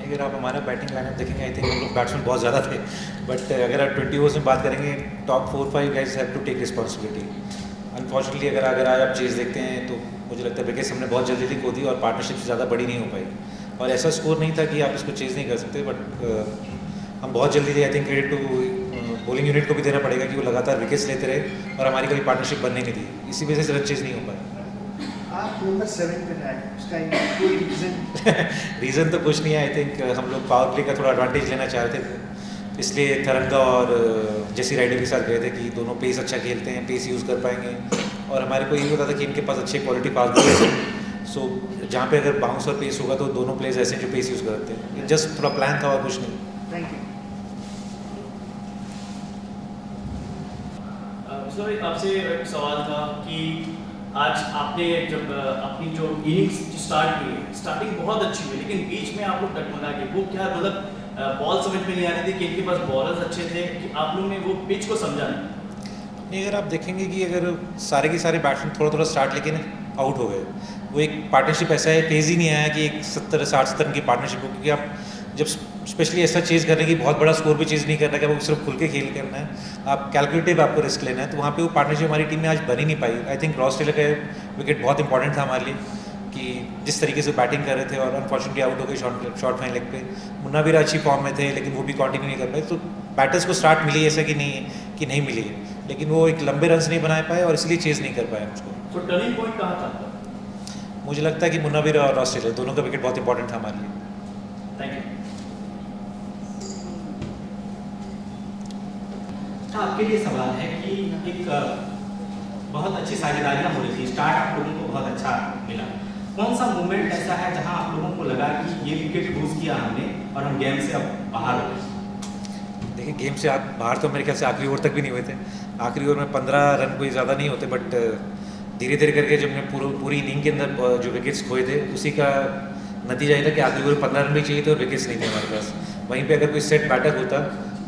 अगर आप हमारा बैटिंग लाइनअप देखेंगे आई थिंक हम लोग बैट्समैन बहुत ज़्यादा थे, बट अगर आप 20 ओवर्स में बात करेंगे top 4-5 guys have to take responsibility. Unfortunately अगर आज आप चेज़ देखते हैं तो मुझे लगता है विकेट्स हमने बहुत जल्दी खो दी और पार्टनरशिप ज़्यादा बड़ी नहीं हो पाई, और ऐसा स्कोर नहीं था कि आप इसको चेज़ नहीं कर सकते, बट हम बहुत जल्दी I think credit to bowling unit को भी देना पड़ेगा कि वो लगातार विकेट्स लेते रहे और हमारी कभी पार्टनरशिप बनने नहीं दी, इसी वजह से रन चेज़ नहीं हो पाया। आप नंबर 7 पे आए, उसका कोई रीज़न? रीज़न तो कुछ नहीं है, आई थिंक हम लोग पावर प्ले का थोड़ा एडवांटेज लेना चाहते थे, इसलिए थरंगा और जेसी राइडर के साथ गए थे कि दोनों पेस अच्छा खेलते हैं, पेस यूज़ कर पाएंगे, और हमारे को यही होता था कि इनके पास अच्छे क्वालिटी पास बॉलर्स हैं, सो जहाँ पे अगर बाउंस और पेस होगा तो दोनों प्लेयर्स ऐसे हैं जो पेस यूज़ करते हैं। जस्ट थोड़ा प्लान था और कुछ नहीं। Thank you. सर आपसे एक सवाल था कि आज आपने जब अपनी जो इनिंग्स स्टार्ट की है, स्टार्टिंग बहुत अच्छी हुई, लेकिन बीच में आप लोग डगमगा गए। वो क्या मतलब बॉल समझ में नहीं आ रही थी कि इनके पास बॉलर्स अच्छे थे कि आप लोग ने वो पिच को समझा नहीं। अगर आप देखेंगे कि अगर सारे के सारे बैट्समैन थोड़ा थोड़ा स्टार्ट लेके आउट हो गए, वो एक पार्टनरशिप ऐसा है, फेज ही नहीं आया कि एक 70-60 रन की पार्टनरशिप हो, क्योंकि आप जब स्पेशली ऐसा चेज़ करने की बहुत बड़ा स्कोर भी चेज़ नहीं करना है कि वो सिर्फ खुल के खेल करना है, आप कैलकुलेटिव आपको रिस्क लेना है, तो वहाँ पे वो पार्टनरशिप हमारी टीम में आज बन ही नहीं पाई। आई थिंक रॉस टेलर का विकेट बहुत इंपॉर्टेंट था हमारे लिए कि जिस तरीके से बैटिंग कर रहे थे और अनफॉर्चुनेटली आउट हो गए शॉर्ट फाइन लेग पे। मुन्ना भी अच्छी फॉर्म में थे लेकिन वो भी कंटिन्यू नहीं कर पाए, तो बैटर्स को स्टार्ट मिली ऐसा कि नहीं मिली है, लेकिन वो एक लंबे रन नहीं बना पाए और इसलिए चेज़ नहीं कर पाए उसको। तो टर्निंग पॉइंट कहाँ था? मुझे लगता है कि मुन्नावीर और रॉस टेलर दोनों का विकेट बहुत इंपॉर्टेंट था हमारे लिए। Thank you. आपके लिए सवाल है कि एक बहुत अच्छी साझेदारियाँ हो रही थी, स्टार्ट आप लोगों को बहुत अच्छा मिला, कौन सा मोमेंट ऐसा है जहां आप लोगों को लगा कि ये विकेट लूज किया हमने और हम गेम से अब बाहर हो गए? देखिए गेम से आप बाहर तो मेरे ख्याल से आखिरी ओवर तक भी नहीं हुए थे, आखिरी ओवर में 15 रन कोई ज़्यादा नहीं होते, बट धीरे धीरे करके जब हमने पूरी इनिंग के अंदर जो विकेट्स खोए थे उसी का नतीजा ये था कि आखिरी ओवर 15 रन भी चाहिए थे और विकेट्स नहीं थे हमारे पास। वहीं पे अगर कोई सेट बैटर होता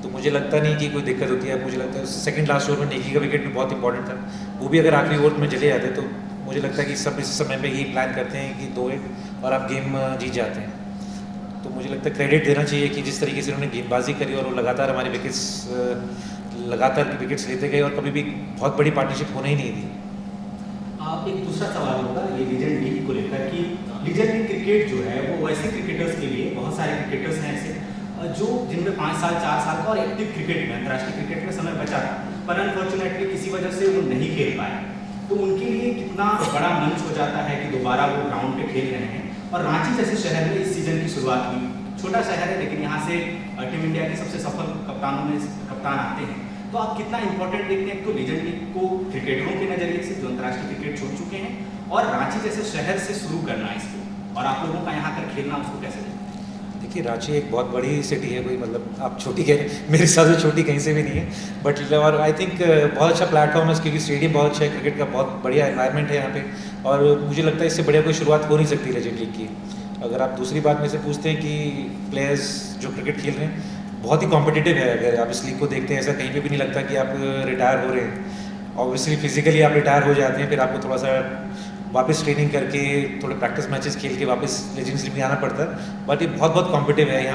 तो मुझे लगता नहीं कि कोई दिक्कत होती है। मुझे लगता है सेकंड लास्ट ओवर में नेगी का विकेट भी बहुत इंपॉर्टेंट था, वो भी अगर आखिरी ओवर में चले जाते तो मुझे लगता है कि सब इस समय पे यही प्लान करते हैं कि 2-1 और आप गेम जीत जाते हैं। तो मुझे लगता है क्रेडिट देना चाहिए कि जिस तरीके से उन्होंने गेंदबाजी करी और वो लगातार हमारी विकेट्स लेते गए और कभी भी बहुत बड़ी पार्टनरशिप होने ही नहीं दी। आप एक दूसरा सवाल होगा ये लीजेंड लीग को लेकर कि लीजेंड लीग क्रिकेट जो है वो वैसे क्रिकेटर्स के लिए, बहुत सारे क्रिकेटर्स हैं ऐसे जो जिनमें 5 साल 4 साल का और एक्टिव क्रिकेट में अंतर्राष्ट्रीय क्रिकेट में समय बचा था, पर अनफॉर्चुनेटली किसी वजह से वो नहीं खेल पाए, तो उनके लिए कितना बड़ा मंच हो जाता है कि दोबारा वो ग्राउंड पे खेल रहे हैं। और रांची जैसे शहर में इस सीजन की शुरुआत हुई, छोटा शहर है लेकिन यहाँ से टीम इंडिया के सबसे सफल कप्तानों में कप्तान आते हैं, तो आप कितना इंपॉर्टेंट देखते हैं तो लीजेंड लीग को क्रिकेटरों के नजरिए से जो अंतर्राष्ट्रीय क्रिकेट छोड़ चुके हैं, और रांची जैसे शहर से शुरू करना इसको और आप लोगों का यहाँ कर खेलना, उसको कैसे देखते हैं? देखिए रांची एक बहुत बड़ी सिटी है, कोई मतलब आप छोटी कह रहे, मेरे हिसाब से छोटी कहीं से भी नहीं है, बट और आई थिंक बहुत अच्छा प्लेटफॉर्म है क्योंकि स्टेडियम बहुत अच्छा है, क्रिकेट का बहुत बढ़िया एनवायरनमेंट है यहाँ पे, और मुझे लगता है इससे बढ़िया कोई शुरुआत हो नहीं सकती लेजेंड लीग की। अगर आप दूसरी बात में से पूछते हैं कि प्लेयर्स जो क्रिकेट खेल रहे हैं बहुत ही कॉम्पिटिटिव है, अगर आप इस लीग को देखते हैं ऐसा कहीं पर भी नहीं लगता कि आप रिटायर हो रहे हैं। ऑब्वियसली फिजिकली आप रिटायर हो जाते हैं, फिर आपको थोड़ा सा वापस ट्रेनिंग करके थोड़े प्रैक्टिस मैचेस खेल के वापस लेजेंड्स लीग में आना पड़ता है, बट ये बहुत कॉम्पिटिटिव है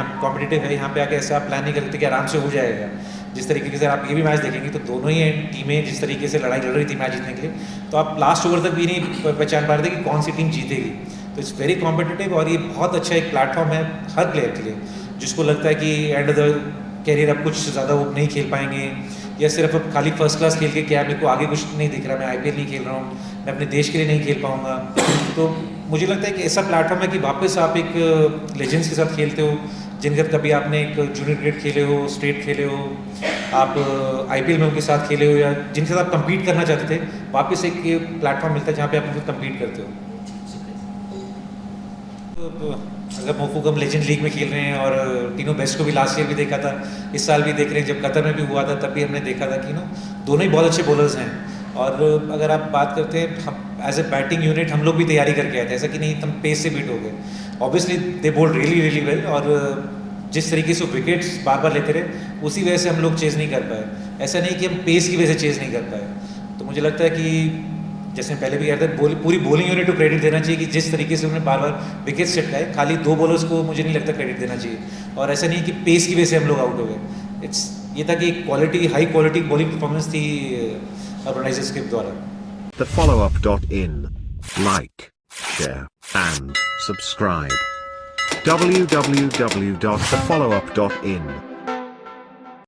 यहाँ पे आके ऐसे आप प्लान नहीं करते कि आराम से हो जाएगा। जिस तरीके से आप ये भी मैच देखेंगे तो दोनों ही टीमें जिस तरीके से लड़ाई लड़ रही थी मैच जीतने के लिए, तो आप लास्ट ओवर तक भी नहीं पहचान पा रहे थे कि कौन सी टीम जीतेगी। तो इट्स वेरी कॉम्पिटिटिव और ये बहुत अच्छा एक प्लेटफॉर्म है हर प्लेयर के लिए, जिसको लगता है कि एंड ऑफ द कैरियर अब कुछ ज़्यादा वो नहीं खेल पाएंगे, या सिर्फ अब खाली फर्स्ट क्लास खेल के क्या मेरे को आगे कुछ नहीं दिख रहा, मैं IPL नहीं खेल रहा हूँ, मैं अपने देश के लिए नहीं खेल पाऊँगा। तो मुझे लगता है कि ऐसा प्लेटफॉर्म है कि वापस आप एक लेजेंड्स के साथ खेलते हो, जिनके साथ कभी आपने एक जूनियर क्रिकेट खेले हो, स्टेट खेले हो, आप IPL में उनके साथ खेले हो, या जिनके साथ आप कम्पीट करना चाहते थे, वापस एक प्लेटफॉर्म मिलता है जहाँ पे आप उनसे कम्पीट करते हो। तो अगर मोफूक हम लेजेंड लीग में खेल रहे हैं और तीनों बेस्ट को भी लास्ट ईयर भी देखा था, इस साल भी देख रहे हैं, जब कतर में भी हुआ था तब भी हमने देखा था कि दोनों ही बहुत अच्छे बॉलर्स हैं। और अगर आप बात करते हैं हम एज ए बैटिंग यूनिट हम लोग भी तैयारी करके आए थे, ऐसा कि नहीं हम पेस से बीट हो गए। Obviously they bowled really well, और जिस तरीके से विकेट्स बार बार लेते रहे उसी वजह से हम लोग चेज़ नहीं कर पाए। ऐसा नहीं कि हम पेस की वजह से चेज़ नहीं कर पाए। तो मुझे लगता है कि जैसे पहले भी कह रहे थे, पूरी बॉलिंग यूनिट को क्रेडिट देना चाहिए कि जिस तरीके से उन्होंने बार बार विकेट चटकाए, खाली 2 बॉलर्स को मुझे नहीं लगता क्रेडिट देना चाहिए। और ऐसा नहीं है कि पेस की वजह से हम लोग आउट हो गए। ये था कि हाई क्वालिटी बॉलिंग परफॉर्मेंस थी अर्बनाइजर्स के द्वारा। thefollowup.in. Like, share, and subscribe. www.thefollowup.in